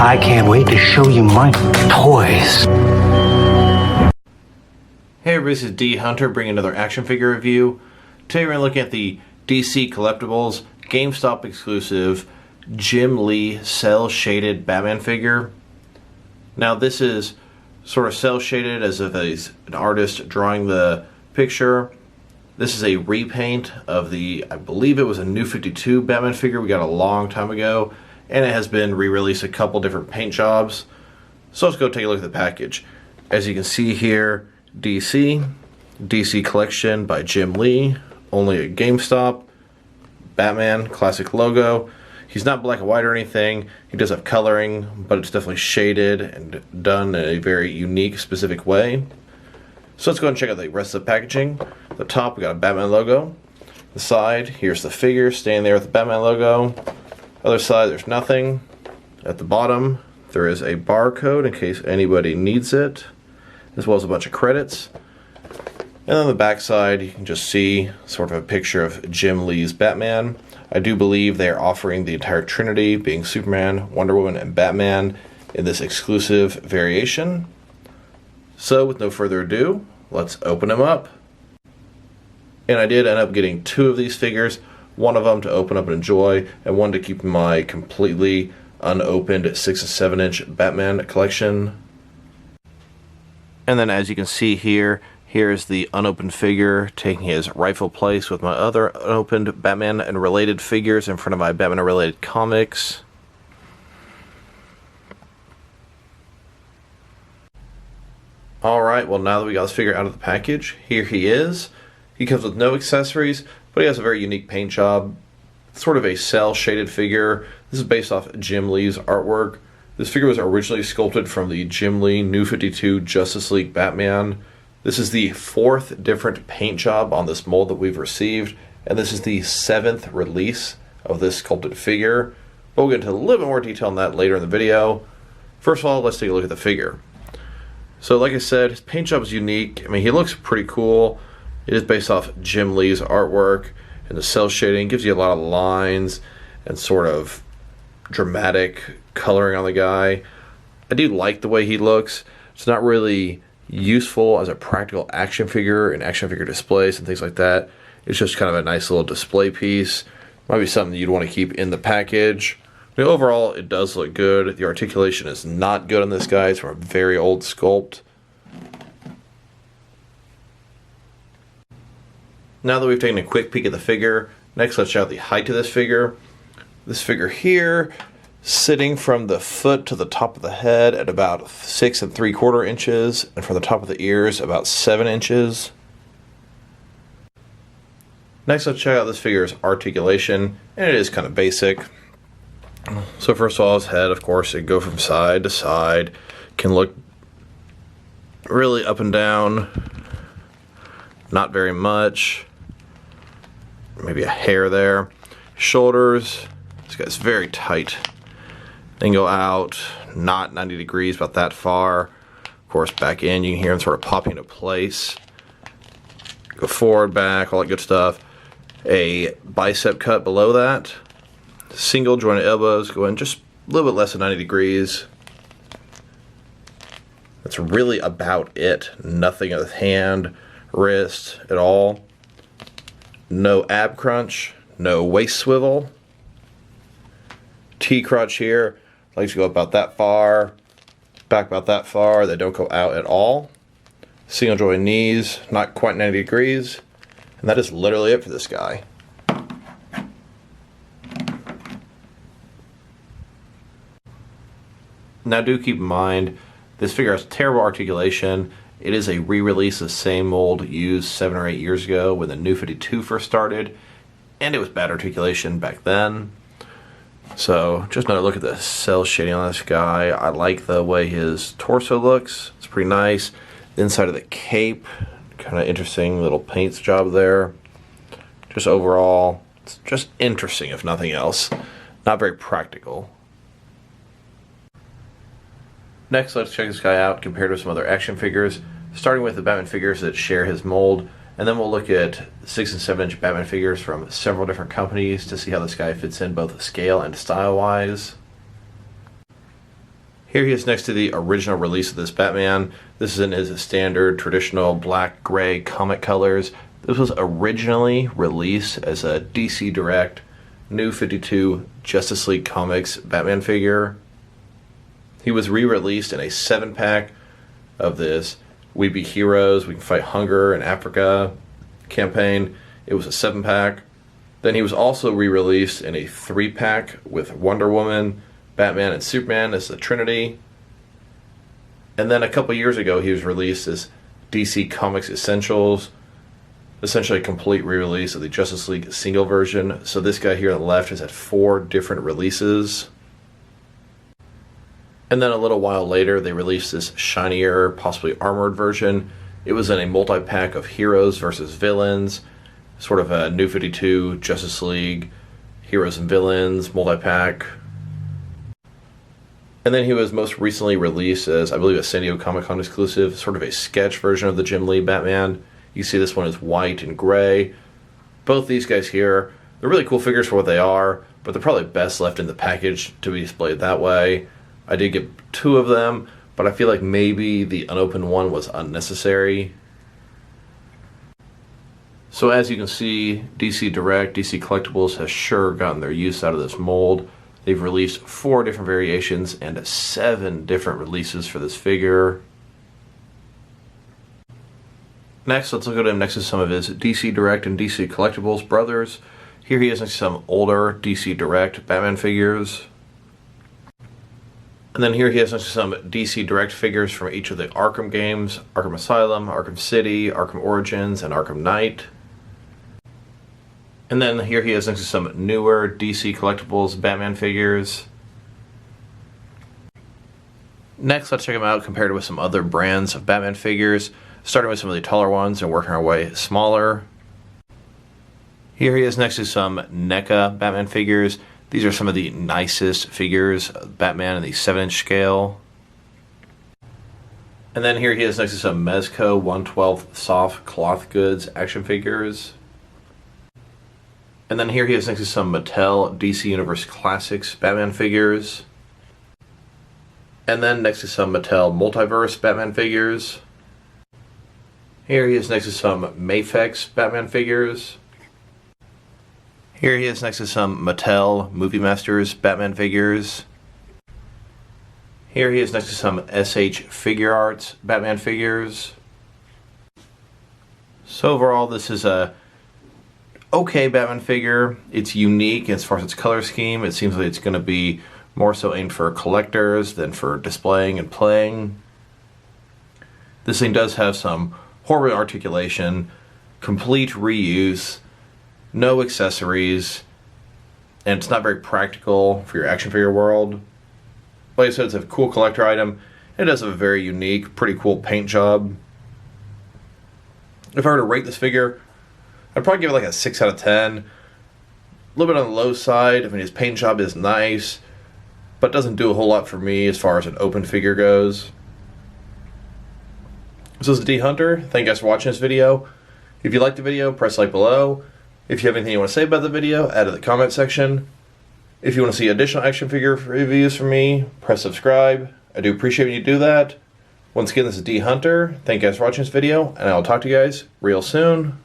I can't wait to show you my toys. Hey everybody, this is D Hunter bringing another action figure review. Today we're going to look at the DC Collectibles GameStop exclusive Jim Lee cel shaded Batman figure. Now this is sort of cel shaded as if he's an artist drawing the picture. This is a repaint of the, I believe it was a New 52 Batman figure we got a long time ago, and it has been re-released a couple different paint jobs. So let's go take a look at the package. As you can see here, DC Collection by Jim Lee, only at GameStop, Batman, classic logo. He's not black and white or anything, he does have coloring, but it's definitely shaded and done in a very unique, specific way. So let's go and check out the rest of the packaging. At the top we got a Batman logo. The side, here's the figure staying there with the Batman logo. Other side there's nothing. At the bottom there is a barcode in case anybody needs it, as well as a bunch of credits. And on the back side you can just see sort of a picture of Jim Lee's Batman. I do believe they are offering the entire Trinity, being Superman, Wonder Woman, and Batman, in this exclusive variation. So with no further ado, let's open them up. And I did end up getting two of these figures, one of them to open up and enjoy, and one to keep in my completely unopened 6 and 7 inch Batman collection. And then as you can see here, here's the unopened figure taking his rightful place with my other unopened Batman and related figures in front of my Batman and related comics. Alright, well now that we got this figure out of the package, here he is. He comes with no accessories, but he has a very unique paint job. It's sort of a cel shaded figure. This is based off Jim Lee's artwork. This figure was originally sculpted from the Jim Lee New 52 Justice League Batman. This is the 4th different paint job on this mold that we've received, and this is the 7th release of this sculpted figure. But we'll get into a little bit more detail on that later in the video. First of all, let's take a look at the figure. So like I said, his paint job is unique. I mean, he looks pretty cool. It is based off Jim Lee's artwork, and the cel shading gives you a lot of lines and sort of dramatic coloring on the guy. I do like the way he looks. It's not really useful as a practical action figure in action figure displays and things like that. It's just kind of a nice little display piece. Might be something you'd want to keep in the package. I mean, overall, it does look good. The articulation is not good on this guy. It's from a very old sculpt. Now that we've taken a quick peek at the figure, next let's check out the height of this figure. This figure here, sitting from the foot to the top of the head at about 6 3/4 inches, and from the top of the ears about 7 inches. Next let's check out this figure's articulation, and it is kind of basic. So first of all, his head, of course, it can go from side to side, can look really up and down, not very much, maybe a hair there. Shoulders, this guy's very tight. Then go out, not 90 degrees, about that far. Of course, back in, you can hear him sort of popping into place. Go forward, back, all that good stuff. A bicep cut below that. Single jointed elbows, go in just a little bit less than 90 degrees. That's really about it. Nothing of hand, wrist at all. No ab crunch, no waist swivel. T-crotch here, legs go about that far, back about that far, they don't go out at all. Single joint knees, not quite 90 degrees, and that is literally it for this guy. Now do keep in mind, this figure has terrible articulation. It is a re-release of the same mold used 7 or 8 years ago when the New 52 first started, and it was bad articulation back then. So just another look at the cel shading on this guy. I like the way his torso looks. It's pretty nice. The inside of the cape, kind of interesting little paint job there. Just overall, it's just interesting if nothing else. Not very practical. Next, let's check this guy out compared with some other action figures, starting with the Batman figures that share his mold, and then we'll look at 6 and 7 inch Batman figures from several different companies to see how this guy fits in both scale and style wise. Here he is next to the original release of this Batman. This is in his standard traditional black, gray comic colors. This was originally released as a DC Direct New 52 Justice League Comics Batman figure. He was re-released in a 7-pack of this We Be Heroes, We Can Fight Hunger in Africa campaign. It was a 7-pack. Then he was also re-released in a 3-pack with Wonder Woman, Batman, and Superman as the Trinity. And then a couple years ago he was released as DC Comics Essentials, essentially a complete re-release of the Justice League single version. So this guy here on the left has had 4 different releases. And then a little while later they released this shinier, possibly armored version. It was in a multi-pack of heroes versus villains, sort of a New 52 Justice League Heroes and Villains multi-pack. And then he was most recently released as, I believe, a San Diego Comic-Con exclusive, sort of a sketch version of the Jim Lee Batman. You see this one is white and gray. Both these guys here, they're really cool figures for what they are, but they're probably best left in the package to be displayed that way. I did get 2 of them, but I feel like maybe the unopened one was unnecessary. So as you can see, DC Direct, DC Collectibles has sure gotten their use out of this mold. They've released 4 different variations and 7 different releases for this figure. Next, let's look at him next to some of his DC Direct and DC Collectibles brothers. Here he is next to some older DC Direct Batman figures. And then here he has next to some DC Direct figures from each of the Arkham games: Arkham Asylum, Arkham City, Arkham Origins, and Arkham Knight. And then here he is next to some newer DC Collectibles Batman figures. Next, let's check him out compared with some other brands of Batman figures, starting with some of the taller ones and working our way smaller. Here he is next to some NECA Batman figures. These are some of the nicest figures of Batman in the 7-inch scale. And then here he is next to some Mezco 1/12 soft cloth goods action figures. And then here he is next to some Mattel DC Universe Classics Batman figures. And then next to some Mattel Multiverse Batman figures. Here he is next to some Mafex Batman figures. Here he is next to some Mattel Movie Masters Batman figures. Here he is next to some SH Figure Arts Batman figures. So overall, this is a okay Batman figure. It's unique as far as its color scheme. It seems like it's going to be more so aimed for collectors than for displaying and playing. This thing does have some horrible articulation, complete reuse, no accessories, and it's not very practical for your action figure world. Like I said, it's a cool collector item. It does have a very unique, pretty cool paint job. If I were to rate this figure, I'd probably give it like a 6 out of 10. A little bit on the low side. I mean, his paint job is nice, but doesn't do a whole lot for me as far as an open figure goes. So this is D Hunter. Thank you guys for watching this video. If you liked the video, press like below. If you have anything you want to say about the video, add it in the comment section. If you want to see additional action figure reviews from me, press subscribe. I do appreciate when you do that. Once again, this is D Hunter. Thank you guys for watching this video, and I'll talk to you guys real soon.